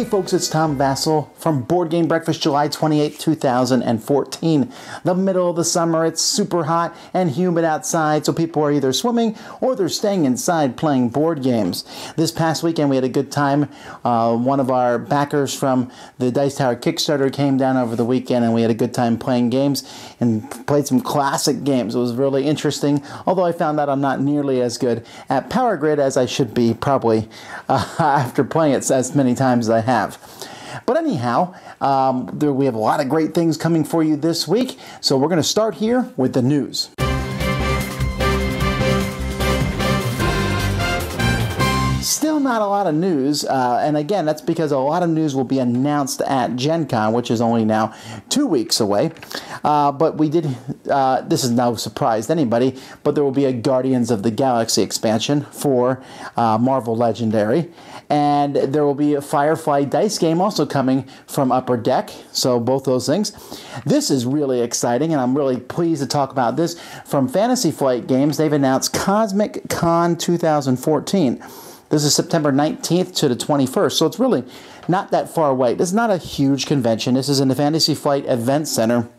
folks, it's Tom Vasel from Board Game Breakfast, July 28, 2014. The middle of the summer, it's super hot and humid outside, so people are either swimming or they're staying inside playing board games. This past weekend, we had a good time. One of our backers from the Dice Tower Kickstarter came down over the weekend, and we had a good time playing games and played some classic games. It was really interesting, although I found out I'm not nearly as good at Power Grid as I should be, probably, after playing it as many times as I have. But anyhow, we have a lot of great things coming for you this week, so we're going to start here with the news. Still not a lot of news, and again, that's because a lot of news will be announced at Gen Con, which is only now 2 weeks away. But we did, this is no surprise to anybody, but there will be a Guardians of the Galaxy expansion for Marvel Legendary. And there will be a Firefly dice game also coming from Upper Deck, so both those things. This is really exciting, and I'm really pleased to talk about this. From Fantasy Flight Games, they've announced Cosmic Con 2014. This is September 19th to the 21st, so it's really not that far away. This is not a huge convention. This is in the Fantasy Flight Event Center,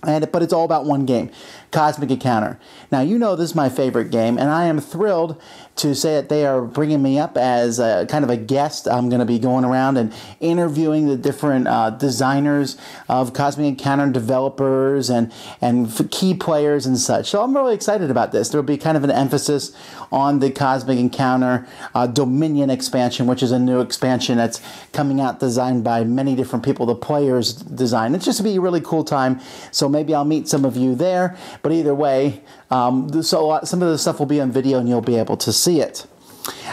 but it's all about one game, Cosmic Encounter. Now, you know this is my favorite game, and I am thrilled to say that they are bringing me up as kind of a guest. I'm going to be going around and interviewing the different designers of Cosmic Encounter, developers, and key players and such. So I'm really excited about this. There will be kind of an emphasis on the Cosmic Encounter Dominion expansion, which is a new expansion that's coming out designed by many different people, the players design. It's just to be a really cool time, so maybe I'll meet some of you there. But either way, some of the stuff will be on video and you'll be able to see it.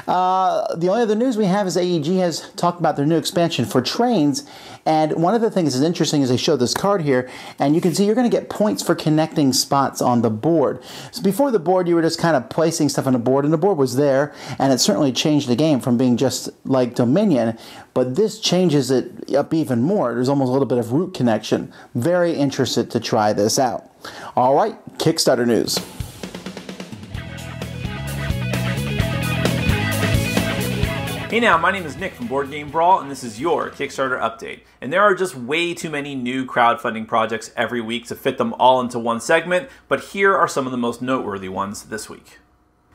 The only other news we have is AEG has talked about their new expansion for trains, and one of the things that's interesting is they show this card here, and you can see you're going to get points for connecting spots on the board. So before the board, you were just kind of placing stuff on the board, and the board was there, and it certainly changed the game from being just like Dominion, but this changes it up even more. There's almost a little bit of route connection. Very interested to try this out. All right, Kickstarter news. Hey now, my name is Nick from Board Game Brawl, and this is your Kickstarter update. And there are just way too many new crowdfunding projects every week to fit them all into one segment, but here are some of the most noteworthy ones this week.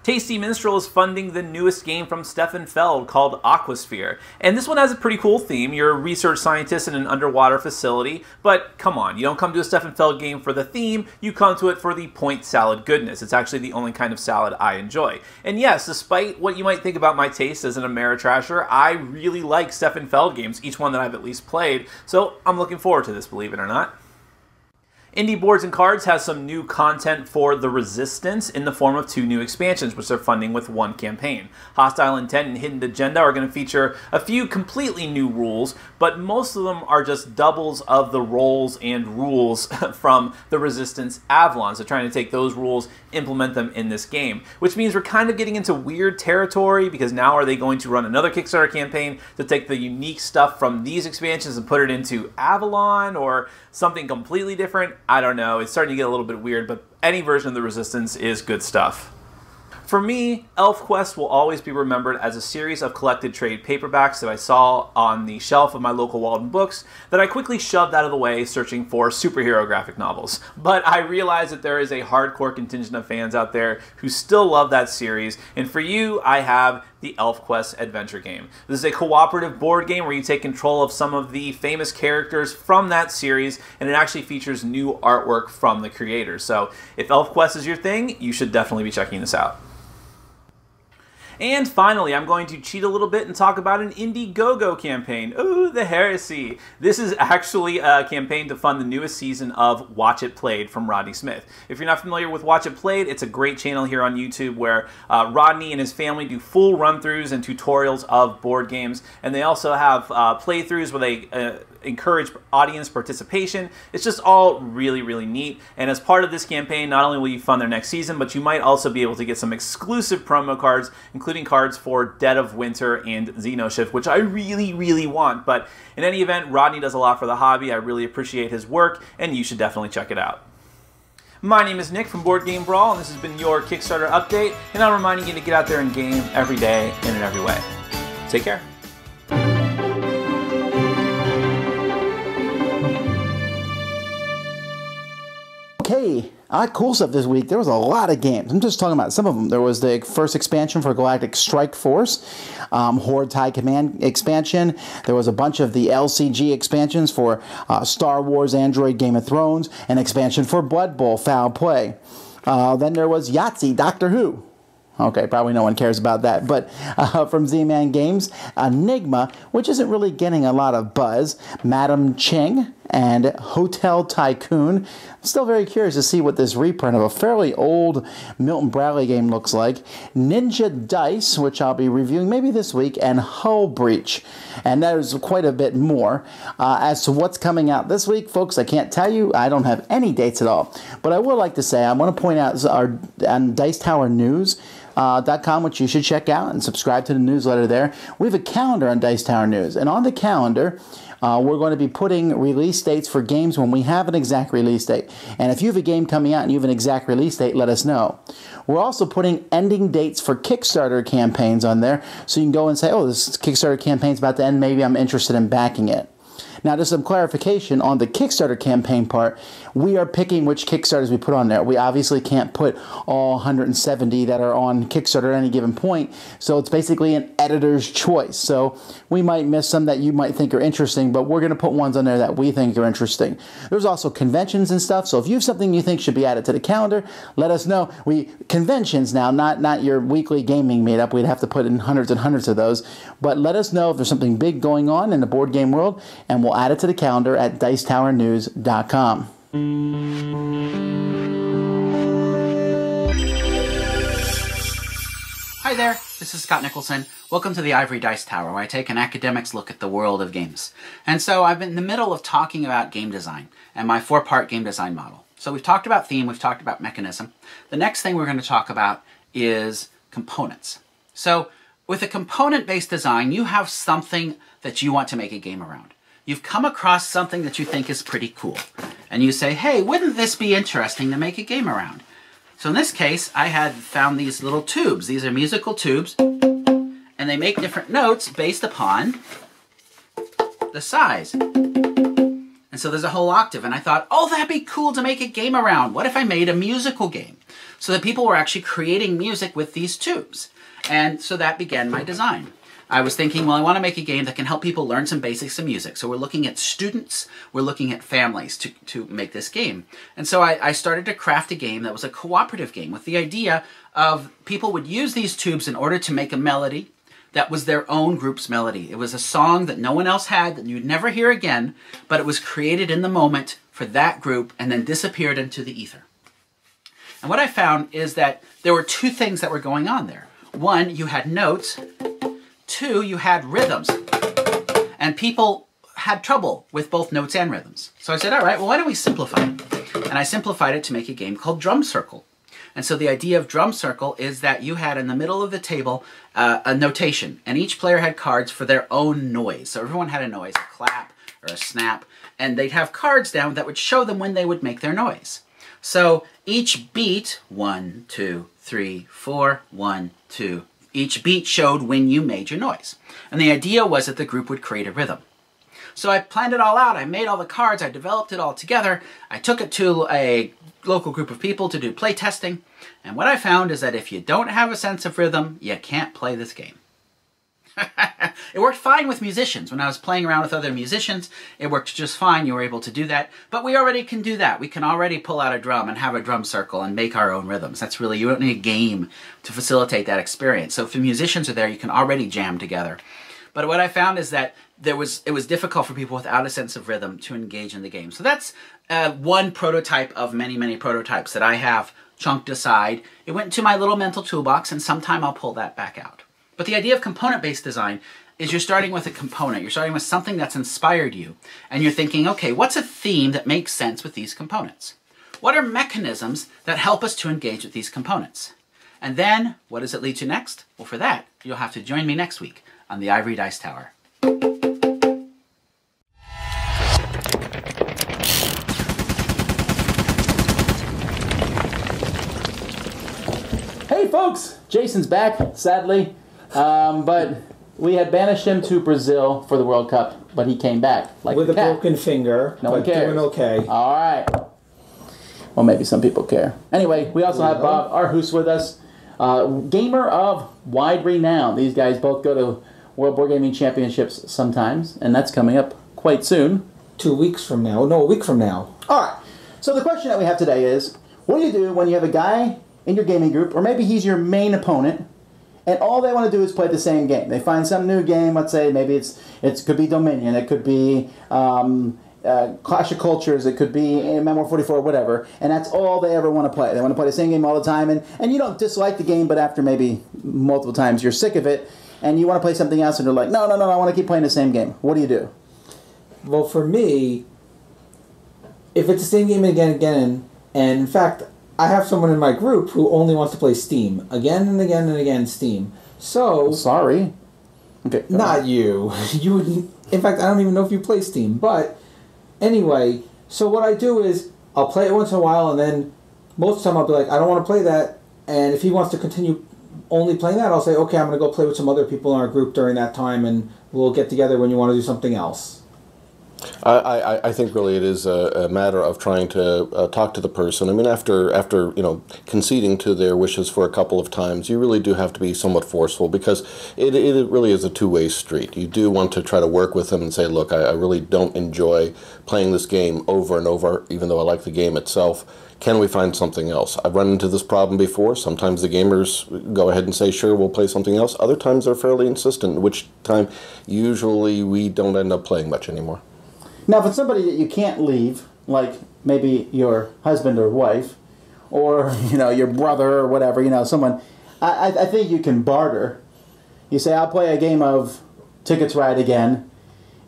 Tasty Minstrel is funding the newest game from Stefan Feld called Aquasphere. And this one has a pretty cool theme. You're a research scientist in an underwater facility, but come on, you don't come to a Stefan Feld game for the theme, you come to it for the point salad goodness. It's actually the only kind of salad I enjoy. And yes, despite what you might think about my taste as an Ameritrasher, I really like Stefan Feld games, each one that I've at least played, so I'm looking forward to this, believe it or not. Indie Boards and Cards has some new content for The Resistance in the form of 2 new expansions, which they're funding with 1 campaign. Hostile Intent and Hidden Agenda are going to feature a few completely new rules, but most of them are just doubles of the roles and rules from The Resistance Avalon. So trying to take those rules, implement them in this game, which means we're kind of getting into weird territory, because now are they going to run another Kickstarter campaign to take the unique stuff from these expansions and put it into Avalon, or something completely different? I don't know. It's starting to get a little bit weird, but any version of The Resistance is good stuff. For me, ElfQuest will always be remembered as a series of collected trade paperbacks that I saw on the shelf of my local Walden Books that I quickly shoved out of the way searching for superhero graphic novels. But I realize that there is a hardcore contingent of fans out there who still love that series, and for you, I have the ElfQuest adventure game. This is a cooperative board game where you take control of some of the famous characters from that series, and it actually features new artwork from the creators. So if ElfQuest is your thing, you should definitely be checking this out. And finally, I'm going to cheat a little bit and talk about an Indiegogo campaign. Ooh, the heresy. This is actually a campaign to fund the newest season of Watch It Played from Rodney Smith. If you're not familiar with Watch It Played, it's a great channel here on YouTube where Rodney and his family do full run-throughs and tutorials of board games. And they also have playthroughs where they encourage audience participation. It's just all really, really neat. And as part of this campaign, not only will you fund their next season, but you might also be able to get some exclusive promo cards, including cards for Dead of Winter and Xenoshift, which I really, really want. But in any event, Rodney does a lot for the hobby. I really appreciate his work, and you should definitely check it out. My name is Nick from Board Game Brawl, and this has been your Kickstarter update, and I'm reminding you to get out there and game every day and in every way. Take care. Cool stuff this week. There was a lot of games. I'm just talking about some of them. There was the first expansion for Galactic Strike Force, Horde TIE Command expansion. There was a bunch of the LCG expansions for Star Wars, Android, Game of Thrones, an expansion for Blood Bowl, Foul Play. Then there was Yahtzee, Doctor Who. Okay, probably no one cares about that. But from Z-Man Games, Enigma, which isn't really getting a lot of buzz, Madam Ching, and Hotel Tycoon. I'm still very curious to see what this reprint of a fairly old Milton Bradley game looks like. Ninja Dice, which I'll be reviewing maybe this week, and Hull Breach. And there's quite a bit more. As to what's coming out this week, folks, I can't tell you. I don't have any dates at all. But I would like to say, I want to point out our on Dice Tower News, .com, which you should check out and subscribe to the newsletter there. We have a calendar on Dice Tower News, and on the calendar we're going to be putting release dates for games when we have an exact release date. And if you have a game coming out and you have an exact release date, let us know. We're also putting ending dates for Kickstarter campaigns on there, so you can go and say, oh, this Kickstarter campaign's about to end, maybe I'm interested in backing it. Now, just some clarification on the Kickstarter campaign part. We are picking which Kickstarters we put on there. We obviously can't put all 170 that are on Kickstarter at any given point, so it's basically an editor's choice. So we might miss some that you might think are interesting, but we're going to put ones on there that we think are interesting. There's also conventions and stuff, so if you have something you think should be added to the calendar, let us know. Conventions now, not your weekly gaming meetup. We'd have to put in hundreds and hundreds of those, but let us know if there's something big going on in the board game world, and we'll add it to the calendar at dicetowernews.com. Hi there, this is Scott Nicholson. Welcome to the Ivory Dice Tower, where I take an academic's look at the world of games. And so I've been in the middle of talking about game design and my four-part game design model. So we've talked about theme, we've talked about mechanism. The next thing we're going to talk about is components. So with a component-based design, you have something that you want to make a game around. You've come across something that you think is pretty cool. And you say, hey, wouldn't this be interesting to make a game around? So in this case, I had found these little tubes. These are musical tubes, and they make different notes based upon the size. And so there's a whole octave, and I thought, oh, that'd be cool to make a game around. What if I made a musical game? So that people were actually creating music with these tubes. And so that began my design. I was thinking, well, I want to make a game that can help people learn some basics of music. So we're looking at students, we're looking at families to make this game. And so I started to craft a game that was a cooperative game with the idea of people would use these tubes in order to make a melody that was their own group's melody. It was a song that no one else had, that you'd never hear again, but it was created in the moment for that group and then disappeared into the ether. And what I found is that there were two things that were going on there. One, you had notes. Two, you had rhythms, and people had trouble with both notes and rhythms. So I said, all right, well, why don't we simplify it? And I simplified it to make a game called Drum Circle. And so the idea of Drum Circle is that you had in the middle of the table a notation, and each player had cards for their own noise. So everyone had a noise, a clap or a snap, and they'd have cards down that would show them when they would make their noise. So each beat, 1, 2, 3, 4, 1, 2, each beat showed when you made your noise. And the idea was that the group would create a rhythm. So I planned it all out, I made all the cards, I developed it all together, I took it to a local group of people to do play testing, and what I found is that if you don't have a sense of rhythm, you can't play this game. It worked fine with musicians. When I was playing around with other musicians, it worked just fine. You were able to do that. But we already can do that. We can already pull out a drum and have a drum circle and make our own rhythms. That's really, you don't need a game to facilitate that experience. So if the musicians are there, you can already jam together. But what I found is that it was difficult for people without a sense of rhythm to engage in the game. So that's one prototype of many, many prototypes that I have chunked aside. It went into my little mental toolbox, and sometime I'll pull that back out. But the idea of component-based design is you're starting with a component. You're starting with something that's inspired you. And you're thinking, okay, what's a theme that makes sense with these components? What are mechanisms that help us to engage with these components? And then, what does it lead to next? Well, for that, you'll have to join me next week on the Ivory Dice Tower. Hey folks, Jason's back, sadly, but we had banished him to Brazil for the World Cup, but he came back. Like with a broken finger, no one but cares. doing okay. All right. Well, maybe some people care. Anyway, we also have Bob Arhus with us, gamer of wide renown. These guys both go to World Board Gaming Championships sometimes, and that's coming up quite soon. 2 weeks from now. No, a week from now. All right. So the question that we have today is, what do you do when you have a guy in your gaming group, or maybe he's your main opponent, and all they want to do is play the same game? They find some new game. Let's say maybe it could be Dominion. It could be Clash of Cultures. It could be Memoir 44, whatever. And that's all they ever want to play. They want to play the same game all the time. And you don't dislike the game, but after maybe multiple times you're sick of it, and you want to play something else, and they're like, no, I want to keep playing the same game. What do you do? Well, for me, if it's the same game again and again, and in fact, I have someone in my group who only wants to play Steam. Again and again and again, Steam. So... Sorry. Okay. Not you. You wouldn't... In fact, I don't even know if you play Steam. But, anyway, so what I do is, I'll play it once in a while, and then most of the time I'll be like, I don't want to play that. And if he wants to continue only playing that, I'll say, okay, I'm going to go play with some other people in our group during that time, and we'll get together when you want to do something else. I think really it is a matter of trying to talk to the person. I mean, after conceding to their wishes for a couple of times, you really do have to be somewhat forceful, because it really is a two-way street. You do want to try to work with them and say, look, I really don't enjoy playing this game over and over, even though I like the game itself. Can we find something else? I've run into this problem before. Sometimes the gamers go ahead and say, sure, we'll play something else. Other times they're fairly insistent, which time usually we don't end up playing much anymore. Now, if it's somebody that you can't leave, like maybe your husband or wife, or your brother or whatever, someone, I think you can barter. You say, I'll play a game of Tickets Ride again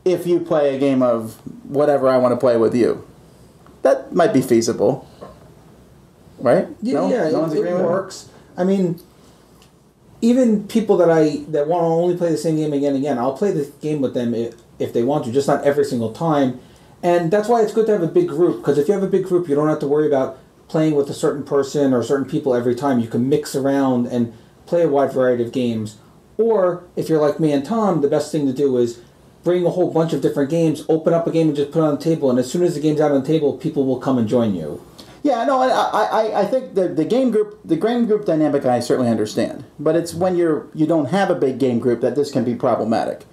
if you play a game of whatever I want to play with you. That might be feasible, right? Yeah, it works. I mean, even people that want to only play the same game again and again, I'll play the game with them if they want to, just not every single time. And that's why it's good to have a big group, because if you have a big group, you don't have to worry about playing with a certain person or certain people every time. You can mix around and play a wide variety of games. Or, if you're like me and Tom, the best thing to do is bring a whole bunch of different games, open up a game and just put it on the table, and as soon as the game's out on the table, people will come and join you. Yeah, no, I think the game group dynamic I certainly understand, but it's when you don't have a big game group that this can be problematic,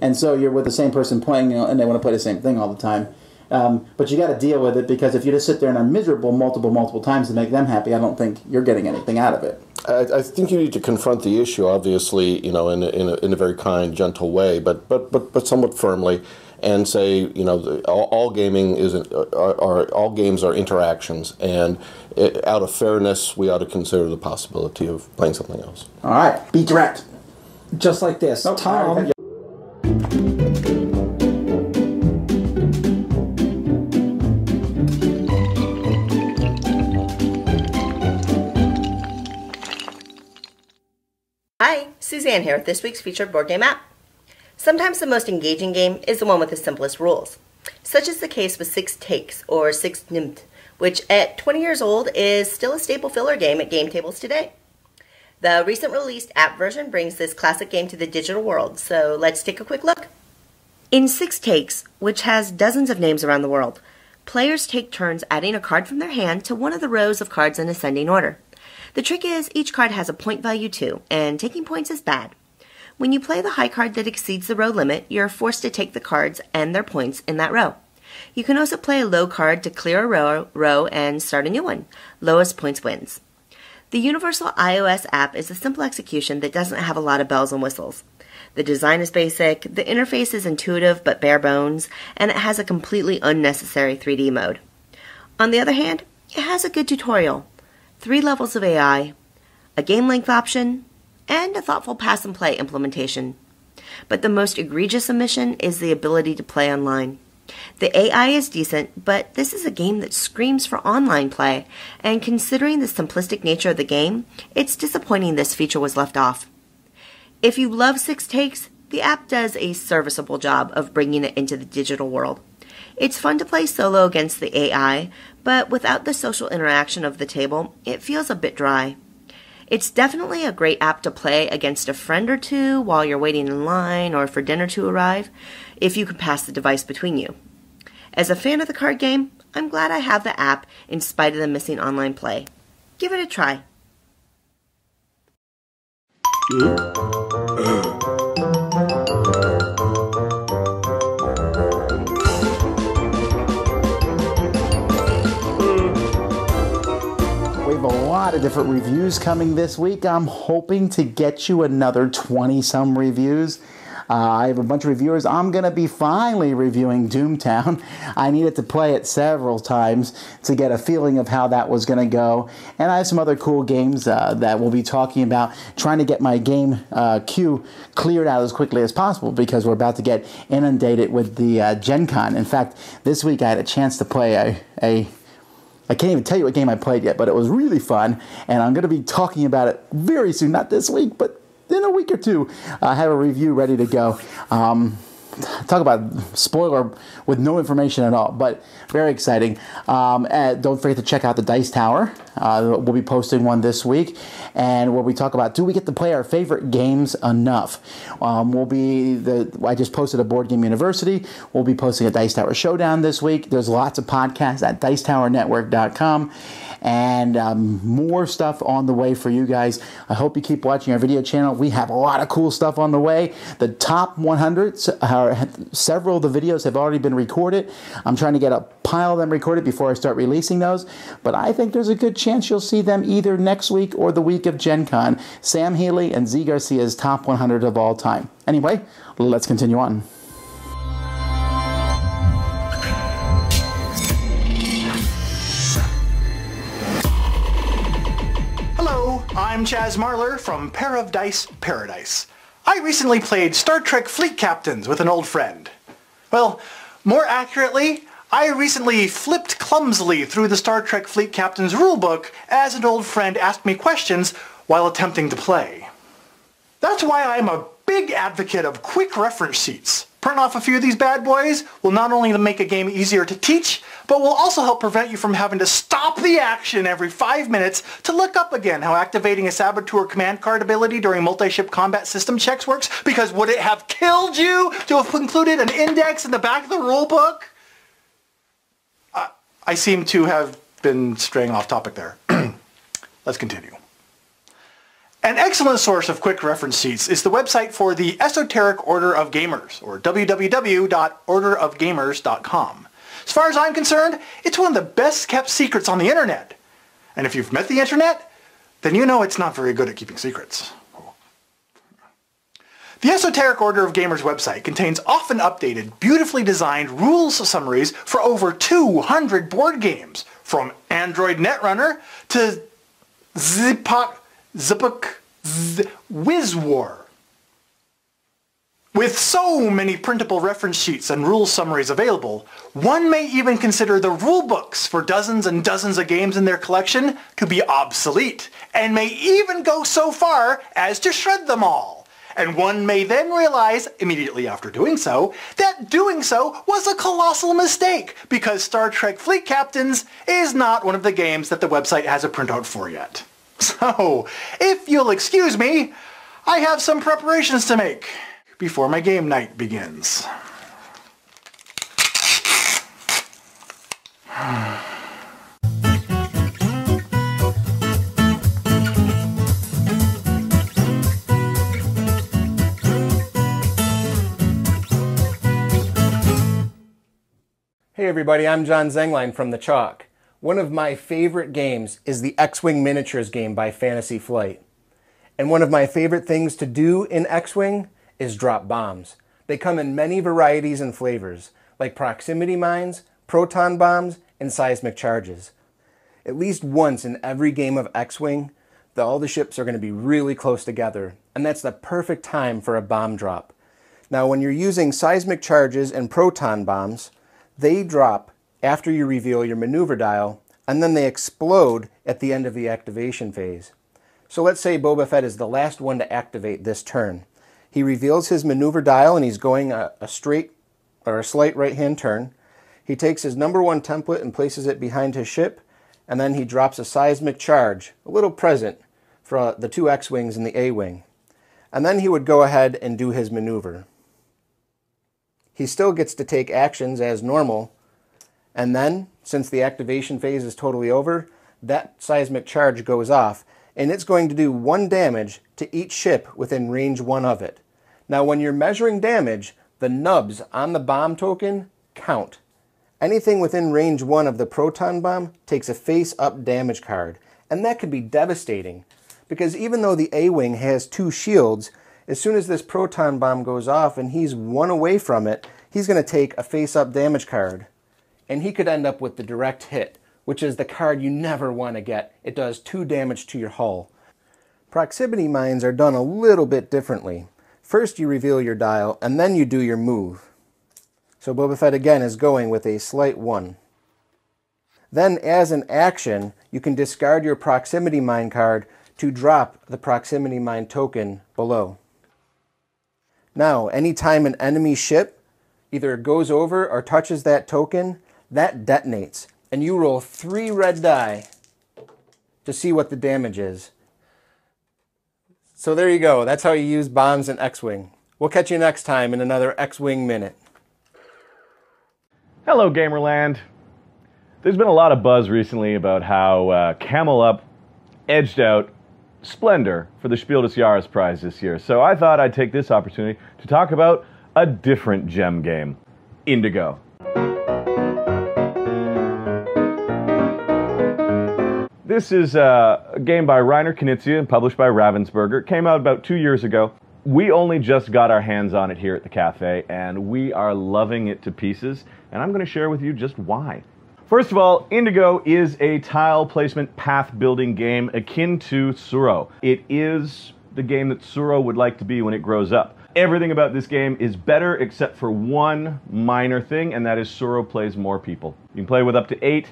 and so you're with the same person playing, and they want to play the same thing all the time. But you got to deal with it, because if you just sit there and are miserable multiple times to make them happy, I don't think you're getting anything out of it. I think you need to confront the issue, obviously, in a very kind, gentle way, but somewhat firmly. And say, all gaming all games are interactions, and out of fairness, we ought to consider the possibility of playing something else. All right, be direct, just like this. Oh, Tom. Hi, Suzanne here with this week's featured board game app. Sometimes the most engaging game is the one with the simplest rules. Such is the case with Six Takes, or Six Nimmt, which at 20 years old is still a staple filler game at game tables today. The recent released app version brings this classic game to the digital world, so let's take a quick look. In Six Takes, which has dozens of names around the world, players take turns adding a card from their hand to one of the rows of cards in ascending order. The trick is each card has a point value too, and taking points is bad. When you play the high card that exceeds the row limit, you're forced to take the cards and their points in that row. You can also play a low card to clear a row and start a new one. Lowest points wins. The universal iOS app is a simple execution that doesn't have a lot of bells and whistles. The design is basic, the interface is intuitive but bare bones, and it has a completely unnecessary 3D mode. On the other hand, it has a good tutorial, 3 levels of AI, a game length option, and a thoughtful pass and play implementation. But the most egregious omission is the ability to play online. The AI is decent, but this is a game that screams for online play, and considering the simplistic nature of the game, it's disappointing this feature was left off. If you love Six Takes, the app does a serviceable job of bringing it into the digital world. It's fun to play solo against the AI, but without the social interaction of the table, it feels a bit dry. It's definitely a great app to play against a friend or two while you're waiting in line or for dinner to arrive, if you can pass the device between you. As a fan of the card game, I'm glad I have the app in spite of the missing online play. Give it a try. We have a lot of different reviews coming this week. I'm hoping to get you another 20-some reviews. I have a bunch of reviewers. I'm going to be finally reviewing Doomtown. I needed to play it several times to get a feeling of how that was going to go. And I have some other cool games that we'll be talking about, trying to get my game queue cleared out as quickly as possible because we're about to get inundated with the Gen Con. In fact, this week I had a chance to play I can't even tell you what game I played yet, but it was really fun, and I'm going to be talking about it very soon. Not this week, but in a week or two. I have a review ready to go. Talk about spoiler with no information at all, but very exciting. Don't forget to check out the Dice Tower. We'll be posting one this week, and where we talk about, do we get to play our favorite games enough? I just posted a Board Game University. We'll be posting a Dice Tower Showdown this week. There's lots of podcasts at dicetowernetwork.com. And more stuff on the way for you guys. I hope you keep watching our video channel. We have a lot of cool stuff on the way. The top 100, several of the videos have already been recorded. I'm trying to get a pile of them recorded before I start releasing those. But I think there's a good chance you'll see them either next week or the week of Gen Con. Sam Healy and Z Garcia's top 100 of all time. Anyway, let's continue on. I'm Chaz Marler from Pair of Dice Paradise. I recently played Star Trek Fleet Captains with an old friend. Well, more accurately, I recently flipped clumsily through the Star Trek Fleet Captains rulebook as an old friend asked me questions while attempting to play. That's why I'm a big advocate of quick reference sheets. Print off a few of these bad boys will not only make a game easier to teach, but will also help prevent you from having to stop the action every 5 minutes to look up again how activating a saboteur command card ability during multi-ship combat system checks works, because would it have killed you to have included an index in the back of the rulebook? I seem to have been straying off topic there. Let's continue. An excellent source of quick reference sheets is the website for the Esoteric Order of Gamers, or www.orderofgamers.com. As far as I'm concerned, it's one of the best kept secrets on the internet. And if you've met the internet, then you know it's not very good at keeping secrets. The Esoteric Order of Gamers website contains often updated, beautifully designed rules summaries for over 200 board games, from Android Netrunner to Wiz War. With so many printable reference sheets and rule summaries available, one may even consider the rule books for dozens and dozens of games in their collection to be obsolete, and may even go so far as to shred them all. And one may then realize, immediately after doing so, that doing so was a colossal mistake, because Star Trek Fleet Captains is not one of the games that the website has a printout for yet. So, if you'll excuse me, I have some preparations to make before my game night begins. Hey everybody, I'm John Zenglein from The Chalk. One of my favorite games is the X-Wing Miniatures game by Fantasy Flight. And one of my favorite things to do in X-Wing is drop bombs. They come in many varieties and flavors, like proximity mines, proton bombs, and seismic charges. At least once in every game of X-Wing, all the ships are going to be really close together, and that's the perfect time for a bomb drop. Now, when you're using seismic charges and proton bombs, they drop after you reveal your maneuver dial, and then they explode at the end of the activation phase. So let's say Boba Fett is the last one to activate this turn. He reveals his maneuver dial and he's going a straight or a slight right-hand turn. He takes his number 1 template and places it behind his ship, and then he drops a seismic charge, a little present for the 2 X-Wings and the A-Wing. And then he would go ahead and do his maneuver. He still gets to take actions as normal, and then since the activation phase is totally over, that seismic charge goes off, and it's going to do 1 damage to each ship within range 1 of it. Now when you're measuring damage, the nubs on the bomb token count. Anything within range 1 of the proton bomb takes a face-up damage card, and that could be devastating, because even though the A-wing has 2 shields, as soon as this proton bomb goes off and he's 1 away from it, he's going to take a face-up damage card, and he could end up with the direct hit, which is the card you never want to get. It does 2 damage to your hull. Proximity mines are done a little bit differently. First you reveal your dial, and then you do your move. So Boba Fett again is going with a slight 1. Then as an action, you can discard your proximity mine card to drop the proximity mine token below. Now, anytime an enemy ship either goes over or touches that token, that detonates. And you roll 3 red die to see what the damage is. So there you go. That's how you use bombs in X-Wing. We'll catch you next time in another X-Wing Minute. Hello, Gamerland. There's been a lot of buzz recently about how Camel Up edged out Splendor for the Spiel des Jahres prize this year. So I thought I'd take this opportunity to talk about a different gem game, Indigo. This is a game by Reiner Knizia and published by Ravensburger. It came out about 2 years ago. We only just got our hands on it here at the cafe, and we are loving it to pieces, and I'm going to share with you just why. First of all, Indigo is a tile placement path building game akin to Tsuro. It is the game that Tsuro would like to be when it grows up. Everything about this game is better except for one minor thing, and that is Tsuro plays more people. You can play with up to 8.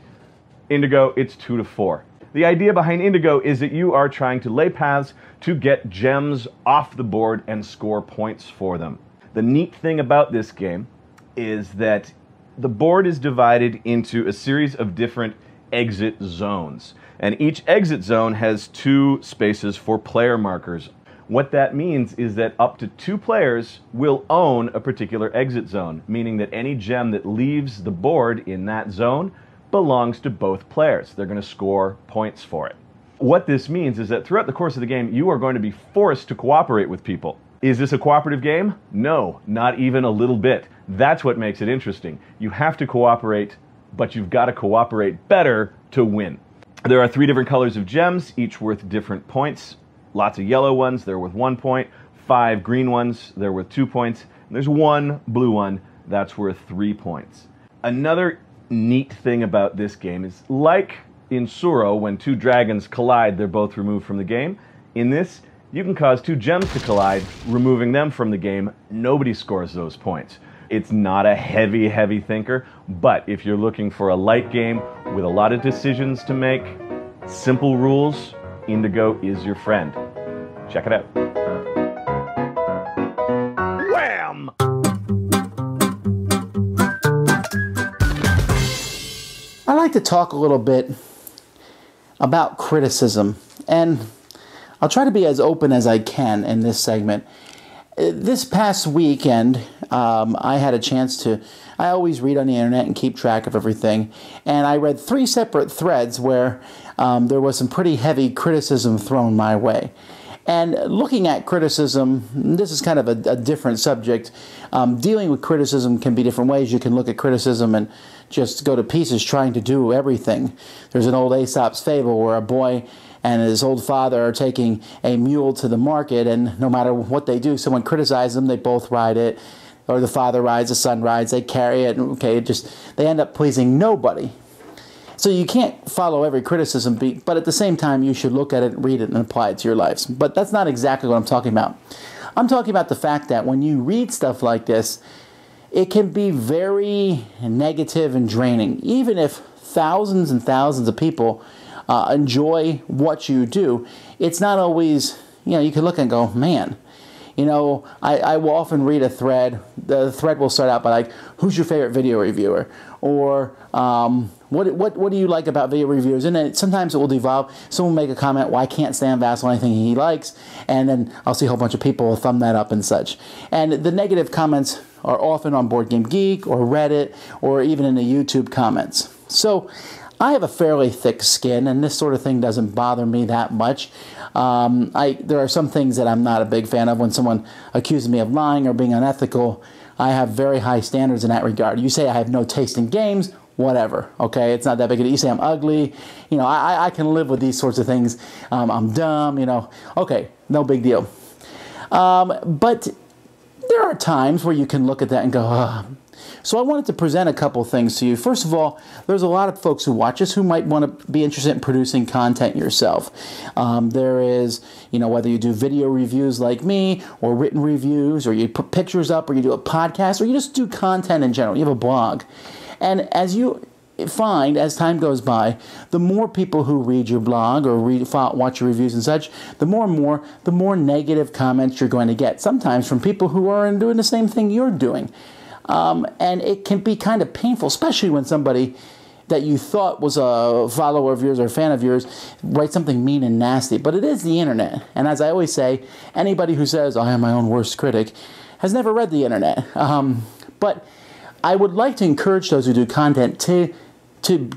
Indigo, it's 2 to 4. The idea behind Indigo is that you are trying to lay paths to get gems off the board and score points for them. The neat thing about this game is that the board is divided into a series of different exit zones, and each exit zone has 2 spaces for player markers. What that means is that up to 2 players will own a particular exit zone, meaning that any gem that leaves the board in that zone belongs to both players. They're going to score points for it. What this means is that throughout the course of the game, you are going to be forced to cooperate with people. Is this a cooperative game? No, not even a little bit. That's what makes it interesting. You have to cooperate, but you've got to cooperate better to win. There are 3 different colors of gems, each worth different points. Lots of yellow ones, they're worth 1 point. 5 green ones, they're worth 2 points. And there's 1 blue one, that's worth 3 points. Another neat thing about this game is, like in Tsuro, when 2 dragons collide, they're both removed from the game. In this, you can cause 2 gems to collide, removing them from the game. Nobody scores those points. It's not a heavy thinker, but if you're looking for a light game with a lot of decisions to make, simple rules, Indigo is your friend. Check it out. Wham! I'd like to talk a little bit about criticism, and I'll try to be as open as I can in this segment. This past weekend, I had a chance to, I always read on the internet and keep track of everything, and I read 3 separate threads where there was some pretty heavy criticism thrown my way. And looking at criticism, this is kind of a different subject. Dealing with criticism can be different ways. You can look at criticism and just go to pieces trying to do everything. There's an old Aesop's fable where a boy and his old father are taking a mule to the market, and no matter what they do, someone criticizes them, they both ride it, or the father rides, the son rides, they carry it, and okay, they end up pleasing nobody. So you can't follow every criticism, but at the same time, you should look at it, read it, and apply it to your lives. But that's not exactly what I'm talking about. I'm talking about the fact that when you read stuff like this, it can be very negative and draining. Even if thousands and thousands of people enjoy what you do, it's not always, you can look and go, man, I will often read a thread. The thread will start out by like, who's your favorite video reviewer? Or what do you like about video reviewers? And then sometimes it will devolve. Someone will make a comment, well, I can't stand Vasel, anything he likes. And then I'll see a whole bunch of people thumb that up and such. And the negative comments are often on Board Game Geek or Reddit or even in the YouTube comments. So I have a fairly thick skin, and this sort of thing doesn't bother me that much. There are some things that I'm not a big fan of. When someone accuses me of lying or being unethical, I have very high standards in that regard. You say I have no taste in games, whatever, okay? It's not that big a deal. You say I'm ugly, you know, I can live with these sorts of things. I'm dumb, you know, okay, no big deal. But there are times where you can look at that and go, oh. So I wanted to present a couple things to you. First of all, there's a lot of folks who watch us who might want to be interested in producing content yourself. There is, you know, whether you do video reviews like me, or written reviews, or you put pictures up, or you do a podcast, or you just do content in general. You have a blog. And as you find, as time goes by, the more people who read your blog or watch your reviews and such, the more negative comments you're going to get. Sometimes from people who are doing the same thing you're doing. And it can be kind of painful, especially when somebody that you thought was a follower of yours or a fan of yours writes something mean and nasty. But it is the internet. And as I always say, anybody who says, I am my own worst critic, has never read the internet. But I would like to encourage those who do content to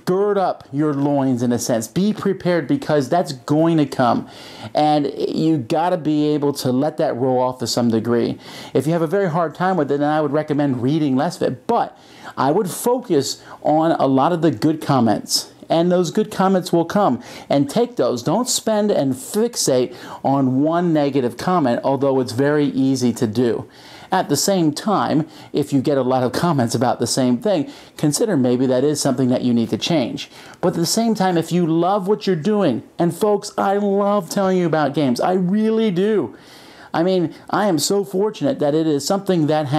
gird up your loins in a sense. Be prepared, because that's going to come. And you got to be able to let that roll off to some degree. If you have a very hard time with it, then I would recommend reading less of it. But I would focus on a lot of the good comments. And those good comments will come. And take those. Don't spend and fixate on one negative comment, although it's very easy to do. At the same time, if you get a lot of comments about the same thing, consider maybe that is something that you need to change. But at the same time, if you love what you're doing, and folks, I love telling you about games. I really do. I mean, I am so fortunate that it is something that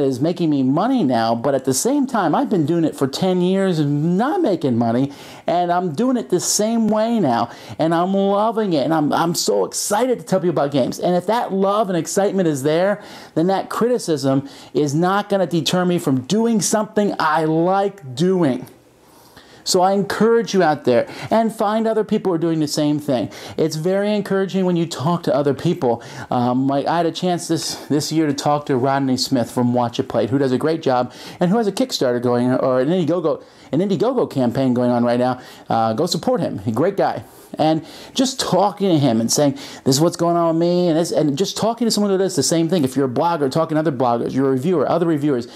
is making me money now, but at the same time, I've been doing it for 10 years and not making money, and I'm doing it the same way now, and I'm loving it, and I'm so excited to tell people about games. And if that love and excitement is there, then that criticism is not going to deter me from doing something I like doing. So I encourage you out there, and find other people who are doing the same thing. It's very encouraging when you talk to other people. I had a chance this year to talk to Rodney Smith from Watch It Played, who does a great job, and who has a Kickstarter going, or an Indiegogo campaign going on right now. Go support him. He's a great guy. And just talking to him and saying, this is what's going on with me, and just talking to someone who does the same thing. If you're a blogger, talking to other bloggers, you're a reviewer, other reviewers,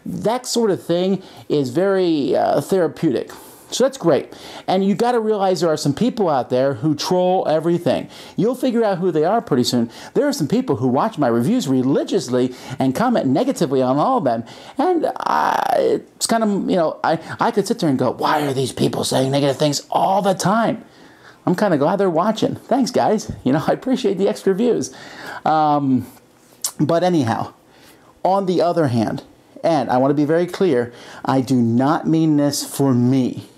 that sort of thing is very therapeutic. So that's great. And you got to realize there are some people out there who troll everything. You'll figure out who they are pretty soon. There are some people who watch my reviews religiously and comment negatively on all of them. And it's kind of, you know, I could sit there and go, why are these people saying negative things all the time? I'm kind of glad they're watching. Thanks, guys. You know, I appreciate the extra views. But anyhow, on the other hand, and I want to be very clear, I do not mean this for me.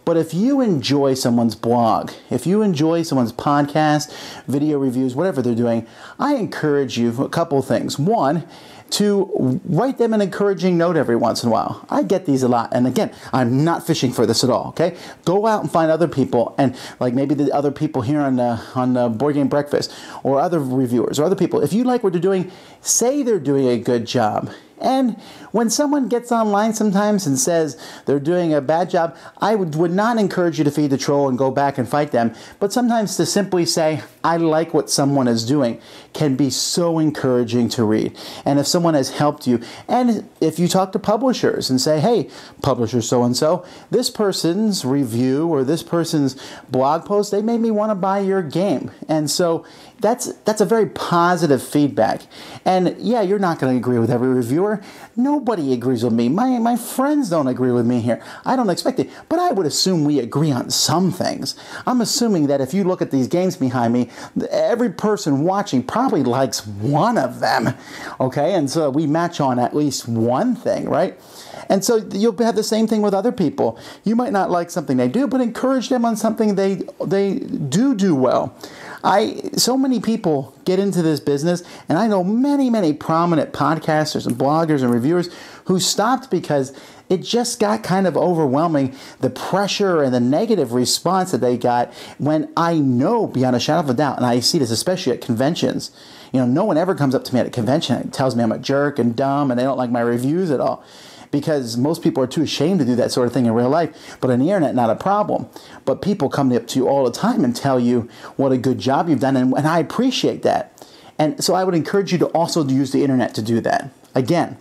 But if you enjoy someone's blog, if you enjoy someone's podcast, video reviews, whatever they're doing, I encourage you a couple things. One, to write them an encouraging note every once in a while. I get these a lot. And again, I'm not fishing for this at all, okay? Go out and find other people, and like maybe the other people here on the Board Game Breakfast, or other reviewers, or other people. If you like what they're doing, say they're doing a good job. And when someone gets online sometimes and says they're doing a bad job, I would not encourage you to feed the troll and go back and fight them. But sometimes to simply say, I like what someone is doing, can be so encouraging to read. And if someone has helped you, and if you talk to publishers and say, hey, publisher so-and-so, this person's review or this person's blog post, they made me want to buy your game. And so that's a very positive feedback. And yeah, you're not going to agree with every reviewer. Nobody agrees with me. My friends don't agree with me here. I don't expect it. But I would assume we agree on some things. I'm assuming that if you look at these games behind me, every person watching probably likes one of them. Okay? And so we match on at least one thing, right? And so you'll have the same thing with other people. You might not like something they do, but encourage them on something they do well. So many people get into this business, and I know many prominent podcasters and bloggers and reviewers who stopped because it just got kind of overwhelming, the pressure and the negative response that they got, when I know beyond a shadow of a doubt, and I see this especially at conventions, you know, no one ever comes up to me at a convention and tells me I'm a jerk and dumb and they don't like my reviews at all. because most people are too ashamed to do that sort of thing in real life. But on the internet, not a problem. But people come up to you all the time and tell you what a good job you've done, and I appreciate that. And so I would encourage you to also use the internet to do that. Again,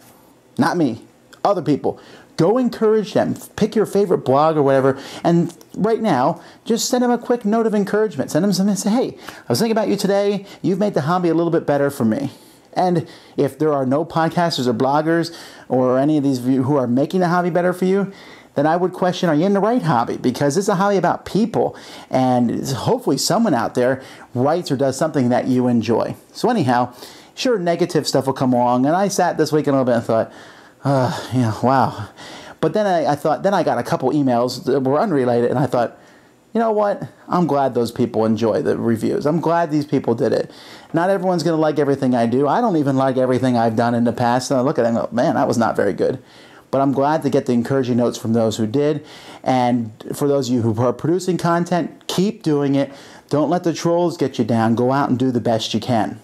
not me, other people. Go encourage them. Pick your favorite blog or whatever. And right now, just send them a quick note of encouragement. Send them something and say, hey, I was thinking about you today. You've made the hobby a little bit better for me. And if there are no podcasters or bloggers or any of these of you who are making the hobby better for you, then I would question, are you in the right hobby? Because it's a hobby about people. And hopefully someone out there writes or does something that you enjoy. So anyhow, sure, negative stuff will come along. And I sat this week a little bit and thought, wow. But then I thought, then I got a couple emails that were unrelated, and I thought, you know what? I'm glad those people enjoy the reviews. I'm glad these people did it. Not everyone's going to like everything I do. I don't even like everything I've done in the past. And I look at it and go, man, that was not very good. But I'm glad to get the encouraging notes from those who did. And for those of you who are producing content, keep doing it. Don't let the trolls get you down. Go out and do the best you can.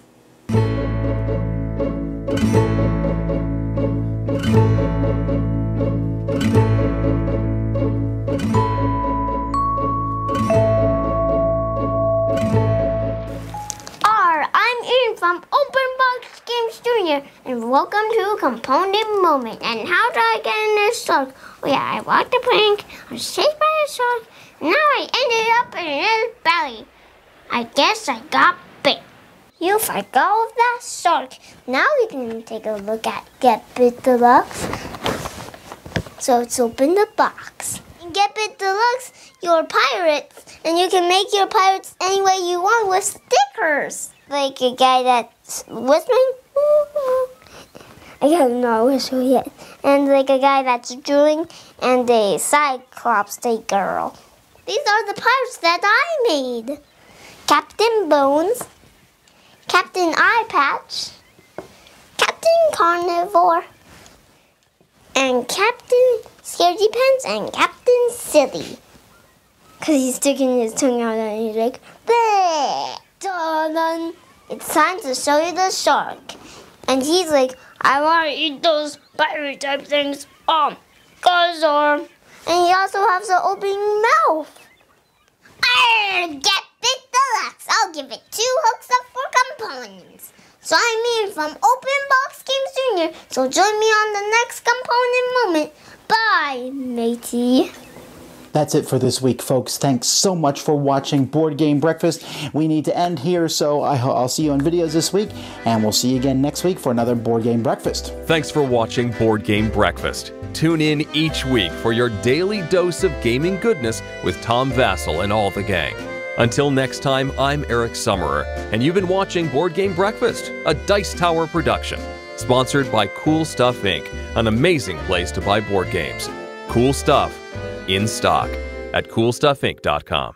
From Open Box Games Jr. and welcome to Component Moment. And how did I get in this shark? Oh yeah, I walked the plank, I was chased by a shark, and now I ended up in his belly. I guess I got bit. You let go of that shark. Now we can take a look at Get Bit Deluxe. So let's open the box. In Get Bit Deluxe, you're pirates, and you can make your pirates any way you want with stickers. Like a guy that's whistling. I haven't not whistle yet. And like a guy that's drooling, and a Cyclops girl. These are the pirates that I made. Captain Bones, Captain Eye Patch, Captain Carnivore, and Captain Scaredy Pants, and Captain Silly. Because he's sticking his tongue out and he's like, bleh. Dun. It's time to show you the shark. And he's like, I want to eat those pirate type things. Guzzle. And he also has an open mouth. Get Bit Deluxe. I'll give it 2 hooks up for components. So I mean from Open Box Games Jr. So join me on the next component moment. Bye, matey. That's it for this week, folks. Thanks so much for watching Board Game Breakfast. We need to end here, so I'll see you on videos this week, and we'll see you again next week for another Board Game Breakfast. Thanks for watching Board Game Breakfast. Tune in each week for your daily dose of gaming goodness with Tom Vasel and all the gang. Until next time, I'm Eric Summerer, and you've been watching Board Game Breakfast, a Dice Tower production, sponsored by Cool Stuff Inc., an amazing place to buy board games. Cool stuff in stock at coolstuffinc.com.